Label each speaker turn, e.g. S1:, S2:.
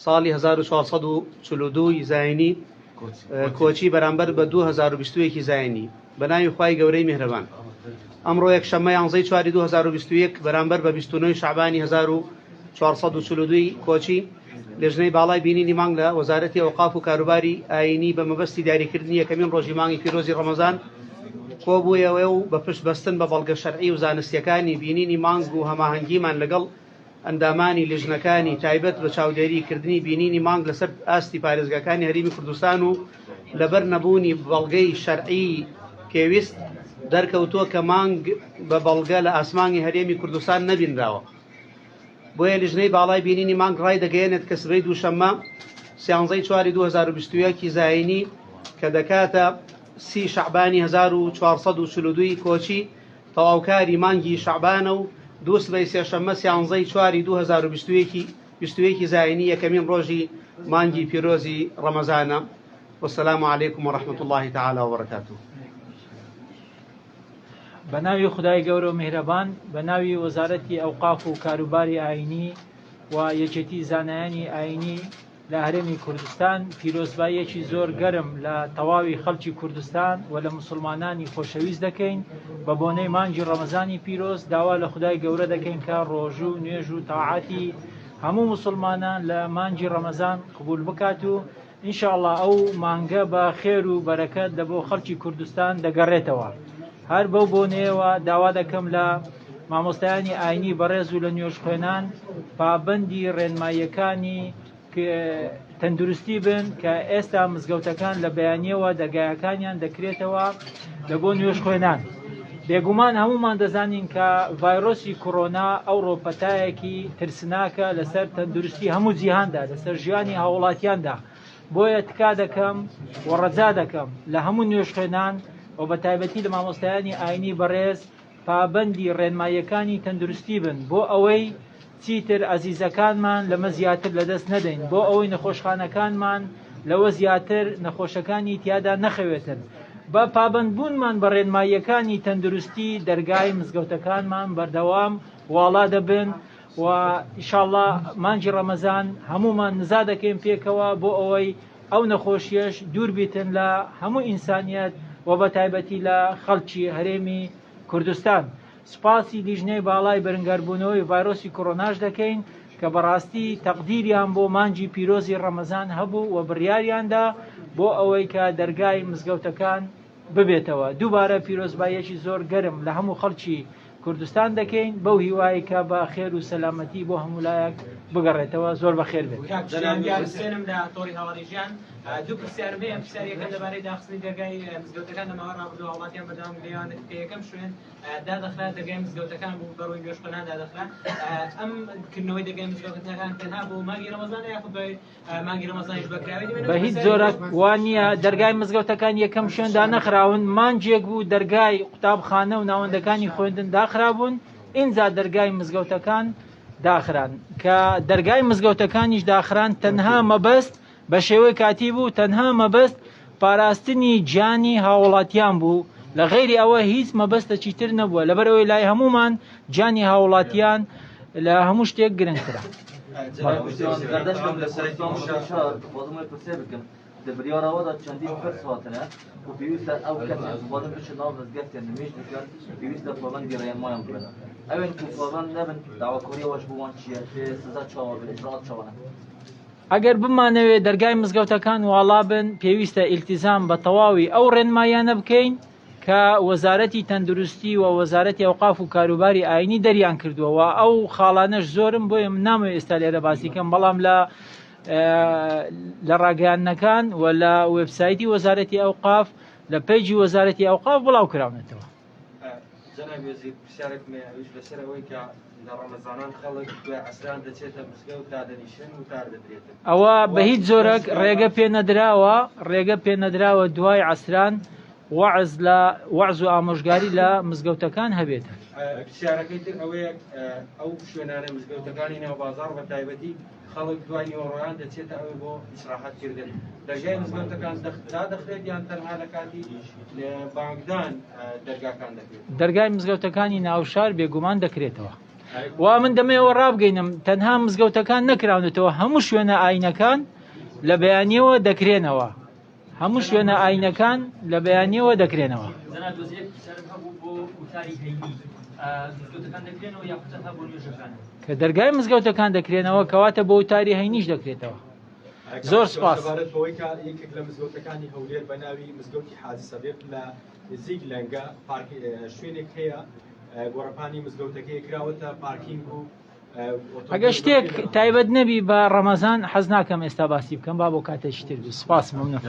S1: ساڵی 1442 زاینی کۆچی بەرامبەر بە 2021 زاینی بەناوی خوای گەورەی میهرەبان. ئەمڕۆ یەکشەممە 11/4/2021 بەرامبەر بە 29 شعبانی 1442 کۆچی لەژنەی باڵای بینینی مانگ لە وەزارەتی ئەوقاف و کاروباری ئاینی بە مەبەستی دیاریکردنی یەکەمین ڕۆژی مانگی پیرۆزی ڕەمەزان کۆبوویەوە و بە پشت بەستن بە بەڵگە شەرعی و زانستیەکانی بینینی مانگ و هەماهەنگیمان لەگەڵ ئەندامانی لیژنەکانی تایبەت بە چاودێریکردنی بینینی مانگ لەسەر ئاستی پارێزگاکانی هەرێمی کوردستان و لەبەر نەبوونی بەڵگەی شەرعی پێویست دەرکەوتووە کە مانگ بە بەڵگە لە ئاسمانی هەرێمی کوردستان نەبینراوە. بۆیە لیژنەی باڵای بینینی مانگ ڕای دەگەیەنێت کە سبەی دووشەممە 13/4/2021 زاینی کە دەکاتە 30 شعبانی 1442 کۆچی تەواوکاری مانگی شعبانە و دوو سبەی سێشەممە 13/4/2021 زاینی یەکەمین ڕۆژی مانگی پیرۆزی ڕەمەزانە. والسلام عليكم ورحمة الله تعالى وبركاته.
S2: بەناوی خدای گەورە و میهرەبان، بەناوی وەزارەتی ئەوقاف و کاروباری ئاینی و یەکێتی زانایانی ئاینی لە هەرێمی کوردستان پیرۆزباییەکی زۆر گەرم لە تەواوی خەڵکی کوردستان و لە مسلمانانی خۆشەویست دەکەین بە بۆنەی مانگی ڕەمەزانی پیرۆز. داوا لە خدای گەورە دەکەین کە ڕۆژوو و نوێژ و تاعاتی هەموو مسلمانان لە مانگی ڕەمەزان قبول بکات و ئینشاءڵڵا ئەو مانگە بە خێر و بەرەکەت لە بۆ خەڵکی کوردستان دەگەڕێتەوە. هەر بەو بۆنەیەوە داوا دەکەم لە مامۆستایانی ئاینی بەڕێز و لە نوێژ خوێنان پابەندی ڕێنماییەکانی تەندروستی بن کە ئێستا مزگەوتەکان لە بەیانیەوە دەرگایەکانیان دەکرێتەوە لە بۆ نوێژ خوێنان. بێگومان هەمومان دەزانین کە ڤایرۆسی کۆڕۆنا ئەو ڕۆپەتایەکی ترسناکە لەسەر تەندروستی هەموو جیهاندا، لەسەر ژیانی هاوڵاتیاندا. بۆیە تکا دەکەم و ڕەجا دەکەم لە هەموو نوێژ خوێنان و بە تایبەتی لە مامۆستایانی ئاینی بەڕێز پابەندی ڕێنماییەکانی تەندروستی بن بۆ ئەوەی چیتر ئەزیزەکانمان لەمە زیاتر لەدەست نەدەین، بۆ ئەوەی نەخۆشخانەکانمان لەوە زیاتر نەخۆشەکانی تیادا نەخەوێتن. بە پابەندبوونمان بە ڕێنماییەکانی تەندروستی دەرگای مزگەوتەکانمان بەردەوام واڵا دەبن و ئینشاءڵڵا مانگی ڕەمەزان هەمومان نزا دەکەین پێکەوە بۆ ئەوەی ئەو نەخۆشیەش دوور بیتن لە هەموو ئینسانیەت و بە تایبەتی لە خەڵکی هەرێمی کوردستان. سوپاسی لیژنەی باڵای بەرەنگاربوونەوەی ڤایرۆسی کۆڕۆناش دەکەین کە بەڕاستی تەقدیریان بۆ مانگی پیرۆزی ڕەمەزان هەبوو و بڕیاریاندا بۆ ئەوەی کە دەرگای مزگەوتەکان ببێتەوە. دووبارە پیرۆزباییەکی زۆر گەرم لە هەموو خەڵکی کوردستان دەکەین بەو هیوایی کە بە خێر و سەلامەتی بۆ هەموو لایەک بگەڕێتەوە. زۆر بەخێر بێت.
S3: سێنم لە تۆڕی هاوڵێژیان دوو پرسیارم هەیە. پرسیارەکە دەبارەی داخستنی دەرگای مزگەوتەکان لە ماوە ڕابردووە هاوڵاتیان بەردەوام گەیان یەکەم شوێن دادەخرا دەرگای مزگەوتەکان بوو بەڕووی نوێژ خوێنان دادەخرا. ئەم کردنەوەی دەرگای مزگەوتەکان تەنها بۆ مانگی ڕەمەزانە یاخود بە مانگی ڕەمەزانیش بەکراوی
S2: بە هیچ جۆرێک وان نییە دەرگای مزگەوتەکان یەکەم شوێندا نەخراون. مانجێک بوو دەرگای قوتابخانە و ناوەندەکانی خوێندن داخرابوون، ئینجا دەرگای مزگەوتەکان داخران کە دەرگای مزگەوتەکانیش داخران تەنها مەبەست بە شێوەی کاتی بوو، تەنها مەبەست پاراستنی گیانی هاوڵاتیان بوو، لە غەیری ئەوە هیچ مەبەستێکی تر نەبووە، لەبەرەوەی لای هەمومان گیانی هاوڵاتیان لە هەموو شتێک گرنگترە.
S4: بریاڕەوەدا چەندین پرس هاتنە و پێویستە ئەو کەسێک زبادن بچن ناو مزگەفتێن نمێژ بکەن پێویستە پابەندی ڕێنمایان بکەن. ئەوێن کو پابەند نەبن داواکۆریەوەش بووان چییە سزا چاوە بن ئیجرات چاوانە.
S2: ئەگەر بمانەوێت دەرگای مزگەوتەکان واڵا بن پێویستە ئیلتیزام بە تەواوی ئەو ڕێنمایانە بکەین کە وەزارەتی تەندروستی و وەزارەتی ئەوقاف و کاروباری ئاینی دەریان کردووە. ئەو خاڵانەش زۆرم بۆیە من نامەوێت ئێستا لێرە باسی کەم، بەڵام لە ڕاگەیاندنەکان و لە وێبسایتی وەزارەتی ئەوقاف لە پێیجی وەزارەتی ئەوقاف بڵاو کراونێتەوە.
S5: جەنابی وەزیر پرسیارێکمە ئەویش لەسەر ئەوەی کە لە ڕەمەزانان خەڵک دوای عەسران دەچێتە مزگەوت تا دەنیشن و تار دەدرێتن.
S2: ئەوە بە هیچ جۆرێک ڕێگە پێنەدراوە دوای عەسران وەعز و ئامۆژگاری لە مزگەوتەکان هەبێت.
S5: پرسیارەکەی تر ئەوەیە ئەو شوێنانە مزگەوتەکانی نێو بازاڕ بە تایبەتی خەڵک دوای نیوەڕۆیان دەچێتە ئەوێ بۆ ئیسراحەتکردن. دەرگای مزگەوتەکان دەخرێت یان تەنها لە کاتی بانگدان دەرگاکان دەکرێت؟
S2: دەرگای مزگەوتەکانی ناوشار بێگومان دەکرێتەوە. وا من دەمەوە ڕابگەینم تەنها مزگەوتەکان نەکراونێتەوە هەموو شوێنە ئاینەکان لە بەیانیەوە دەکرێنەوە هەموو شوێنە ئاینەکان لە بەیانیەوە دەکرێنەوە کە دەرگای مزگەوتەکان دەکرێنەوە کەواتە بۆ وتاری هەینیش دەکرێتەوە زۆر سپاس
S6: یەکێک لە مزگەوتەکانی هەولێر بە ناوی مزگەوتی حاجی سەدیق لە نزیک لەنگە شوێنێک هەیە گۆڕەپانی مزگەوتەکەی کراوەتە پارکینگ و
S2: ئەگە شتێک تایبەت نەبی بە ڕەمەزان حەز ناکەم ئێستا باسی بکەم با بۆ کاتێکی تر بی سپاس مەمنون